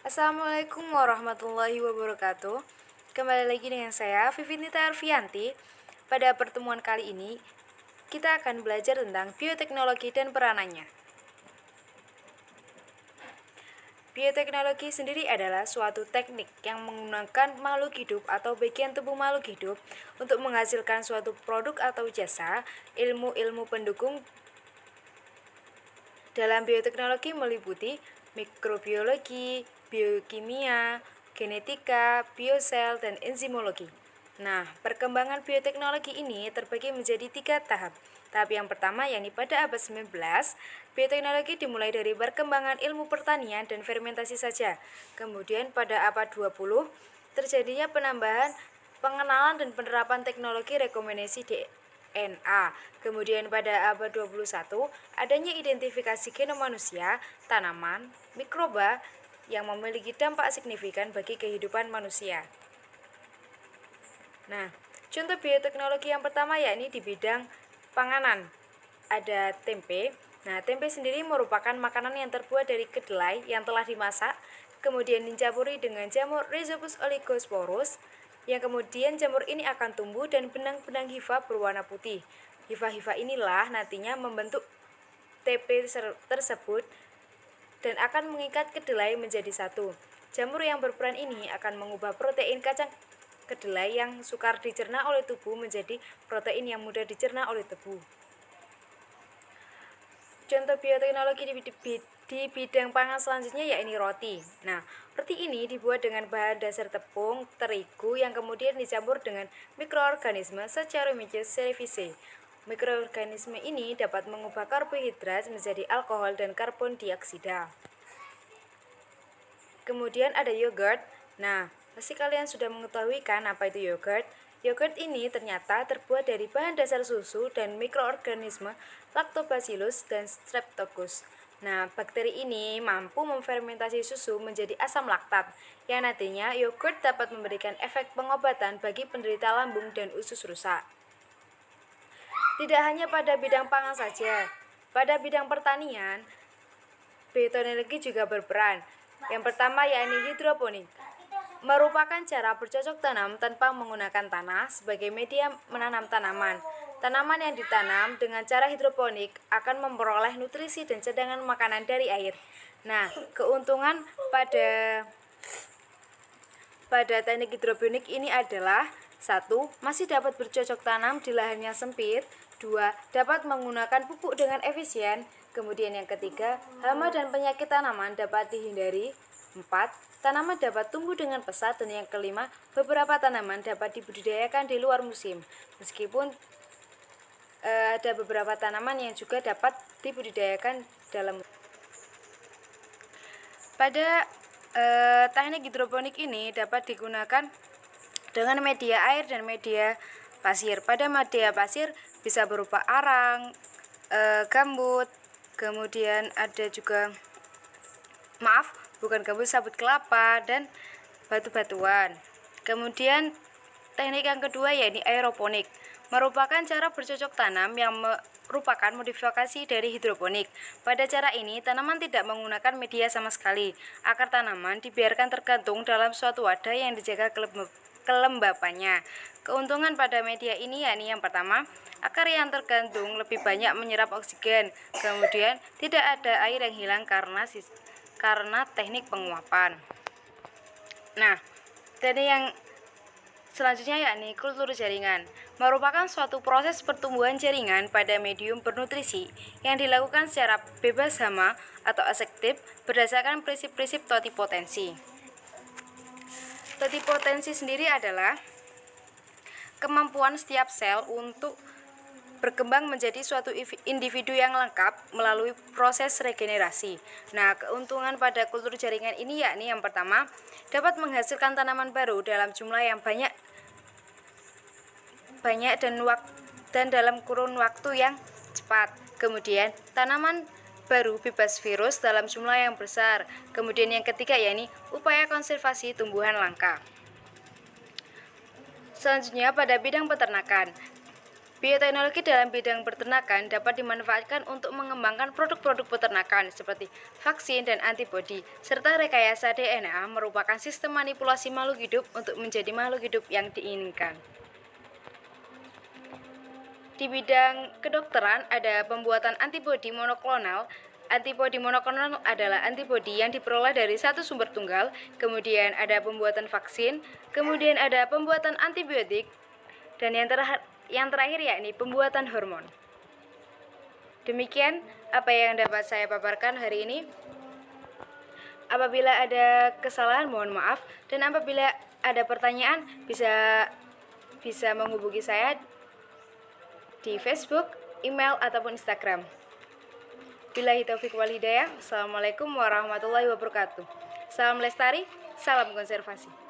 Assalamualaikum warahmatullahi wabarakatuh. Kembali lagi dengan saya Vivinita Arfianti. Pada pertemuan kali ini kita akan belajar tentang bioteknologi dan peranannya. Bioteknologi sendiri adalah suatu teknik yang menggunakan makhluk hidup atau bagian tubuh makhluk hidup untuk menghasilkan suatu produk atau jasa. Ilmu-ilmu pendukung dalam bioteknologi meliputi mikrobiologi, biokimia, genetika, biosel, dan enzimologi. Nah, perkembangan bioteknologi ini terbagi menjadi 3 tahap. Tahap yang pertama yakni pada abad 19, bioteknologi dimulai dari perkembangan ilmu pertanian dan fermentasi saja. Kemudian pada abad 20, terjadinya penambahan pengenalan dan penerapan teknologi rekombinasi DNA. Kemudian pada abad 21, adanya identifikasi genom manusia, tanaman, mikroba yang memiliki dampak signifikan bagi kehidupan manusia. Nah, contoh bioteknologi yang pertama yakni di bidang panganan. Ada tempe. Nah, tempe sendiri merupakan makanan yang terbuat dari kedelai yang telah dimasak, kemudian dicampuri dengan jamur Rhizopus oligosporus, yang kemudian jamur ini akan tumbuh dan benang-benang hifa berwarna putih. Hifa-hifa inilah nantinya membentuk tempe tersebut dan akan mengikat kedelai menjadi satu. Jamur yang berperan ini akan mengubah protein kacang kedelai yang sukar dicerna oleh tubuh menjadi protein yang mudah dicerna oleh tubuh. Contoh bioteknologi di bidang pangan selanjutnya yakni roti. Nah, roti ini dibuat dengan bahan dasar tepung, terigu yang kemudian dicampur dengan mikroorganisme Saccharomyces cerevisiae. Mikroorganisme ini dapat mengubah karbohidrat menjadi alkohol dan karbon dioksida. Kemudian ada yogurt. Nah, pasti kalian sudah mengetahui kan apa itu yogurt? Yogurt ini ternyata terbuat dari bahan dasar susu dan mikroorganisme Lactobacillus dan Streptococcus. Nah, bakteri ini mampu memfermentasi susu menjadi asam laktat, yang nantinya yogurt dapat memberikan efek pengobatan bagi penderita lambung dan usus rusak. Tidak hanya pada bidang pangan saja, pada bidang pertanian, bioteknologi juga berperan. Yang pertama yakni hidroponik, merupakan cara bercocok tanam tanpa menggunakan tanah sebagai media menanam tanaman. Tanaman yang ditanam dengan cara hidroponik akan memperoleh nutrisi dan cadangan makanan dari air. Nah, keuntungan pada teknik hidroponik ini adalah: 1. Masih dapat bercocok tanam di lahan yang sempit. 2. Dapat menggunakan pupuk dengan efisien. Kemudian yang ketiga, hama dan penyakit tanaman dapat dihindari. 4. Tanaman dapat tumbuh dengan pesat. Dan yang kelima, beberapa tanaman dapat dibudidayakan di luar musim. Meskipun ada beberapa tanaman yang juga dapat dibudidayakan dalam. Pada teknik hidroponik ini dapat digunakan dengan media air dan media pasir. Pada media pasir bisa berupa arang, gambut, kemudian ada juga sabut kelapa dan batu-batuan. Kemudian teknik yang kedua yakni aeroponik, merupakan cara bercocok tanam yang merupakan modifikasi dari hidroponik. Pada cara ini, tanaman tidak menggunakan media sama sekali. Akar tanaman dibiarkan tergantung dalam suatu wadah yang dijaga kelembapannya. Keuntungan pada media ini yakni yang pertama, akar yang tergantung lebih banyak menyerap oksigen. Kemudian, tidak ada air yang hilang karena teknik penguapan. Nah, teknik yang selanjutnya yakni kultur jaringan, merupakan suatu proses pertumbuhan jaringan pada medium bernutrisi yang dilakukan secara bebas hama atau asektif berdasarkan prinsip-prinsip totipotensi. Totipotensi sendiri adalah kemampuan setiap sel untuk berkembang menjadi suatu individu yang lengkap melalui proses regenerasi. Nah, keuntungan pada kultur jaringan ini yakni yang pertama, dapat menghasilkan tanaman baru dalam jumlah yang banyak dan dalam kurun waktu yang cepat. Kemudian, tanaman baru bebas virus dalam jumlah yang besar. Kemudian yang ketiga yakni upaya konservasi tumbuhan langka. Selanjutnya pada bidang peternakan, Bioteknologi dalam bidang peternakan dapat dimanfaatkan untuk mengembangkan produk-produk peternakan seperti vaksin dan antibodi, serta rekayasa DNA merupakan sistem manipulasi makhluk hidup untuk menjadi makhluk hidup yang diinginkan. Di bidang kedokteran ada pembuatan antibodi monoklonal. Antibodi monoklonal adalah antibodi yang diperoleh dari satu sumber tunggal, kemudian ada pembuatan vaksin, kemudian ada pembuatan antibiotik, dan yang terakhir yakni pembuatan hormon. Demikian apa yang dapat saya paparkan hari ini. Apabila ada kesalahan mohon maaf, dan apabila ada pertanyaan bisa menghubungi saya di Facebook, email, ataupun Instagram. Billahi taufiq wal hidayah. Assalamualaikum warahmatullahi wabarakatuh. Salam lestari, salam konservasi.